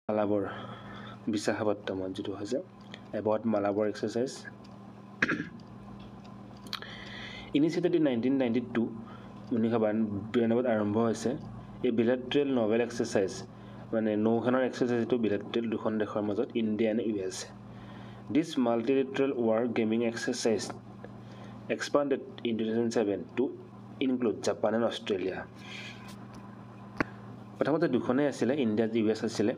Malabar, Visakhapatnam, যেটো হৈছে about Malabar exercise. Initiated in 1992, 1992 আৰম্ভ হৈছে এই bilateral naval exercise মানে নৌসেনাৰ exercise এটো bilateral দুখন দেশৰ মাজত India and US. This multilateral war gaming exercise expanded in 2007 to include Japan and Australia. প্ৰথমতে দুখনে আছিল ইণ্ডিয়া US আছিল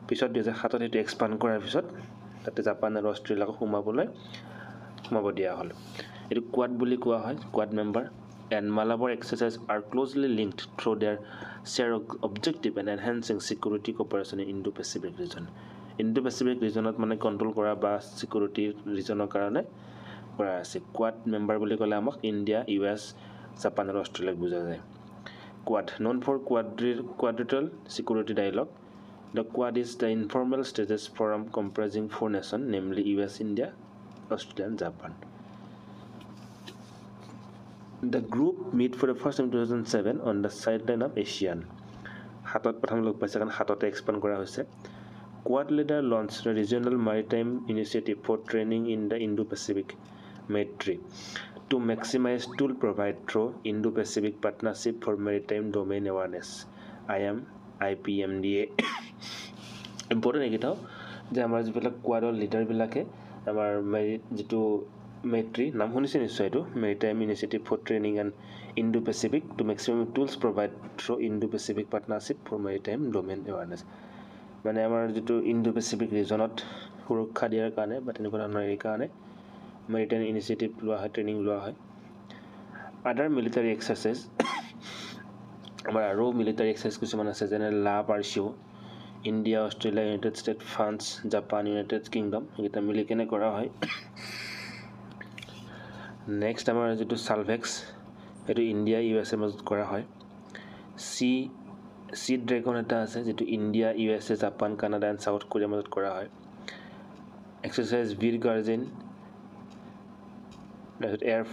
পিছত 2007 এটো এক্সপান্ড কৰাৰ পিছত তাতে জাপান আৰু অষ্ট্ৰেলিয়াক সোমাব দিয়া হল এটো কোৱাড বুলি কোৱা হয় Quad member and Malabar exercises are closely linked through their shared objective and enhancing security cooperation in Indo-Pacific region. Indo-Pacific regionত মানে কন্ট্ৰোল কৰা বা সিকিউৰিটি ৰিজনৰ কাৰণে কৰা আছে কোৱাড মেম্বাৰ বুলি ক'লে আমাক ইণ্ডিয়া US জাপান আৰু অষ্ট্ৰেলিয়াক বুজা যায় Quad, known for quadrilateral security dialogue, the Quad is the informal status forum comprising 4 nations, namely US, India, Australia, and Japan. The group met for the first time in 2007 on the sideline of ASEAN. হাতত প্ৰথম লগ পাইছে কাৰণ হাততে expand কৰা হৈছে Quad leader launched a regional maritime initiative for training in the Indo-Pacific military. To maximize tool provide through Indo-Pacific Partnership for Maritime Domain Awareness IPMDA important এগিটাও যে আমাৰ যিবিলাক কোৱাডৰ লিডাৰ বিলাকে আমাৰ যেটো মেট্ৰি নাম শুনিছে নিশ্চয় এটো Maritime Initiative for Training and Indo-Pacific to maximum tools provide through Indo-Pacific Partnership for Maritime Domain Awareness মানে আমাৰ যেটো Indo-Pacific ৰিজনত সুৰক্ষা দিয়াৰ কাৰণে বা তেনেকুৱা ধৰণৰ এই কাৰণে Maritime Initiative লোৱা হয় ট্ৰেনিং লোৱা হয় Other military exercises আমাৰ আৰু military exercise কিছুমান আছে যেনে লা পাৰ্চিও India Australia United state France Japan United Kingdom এটা মিলি কেনে কৰা হয় নেক্সট আমাৰ যেটো সালভেক্স এটো ইণ্ডিয়া US এৰ মাজত কৰা হয় সি ড্ৰাগন এটা আছে যেটো India USA Japan Canada and south কোৰিয়াৰ মাজত কৰা হয় exercise Bir guardian air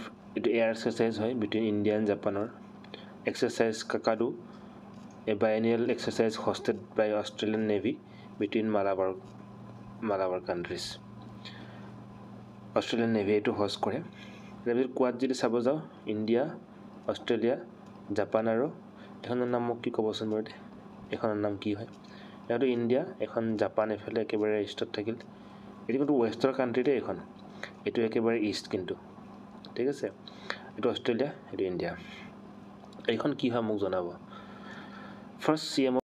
exercise hoy between India and Japan exercise Kakadu a biennial exercise hosted by Australian Navy between Malabar countries Australian Navy to host kore rebir quad jodi sabo jao India Australia Japan aro ekhonor naam ki koboson borde ekhonor naam ki hoy eto India ekhon Japan efale ekebare east thakil eto kintu western country te ekhon eto ekebare east kintu ঠিক আছে এটো Australia এটো India এইখন কি হয় মোক জনাব first CM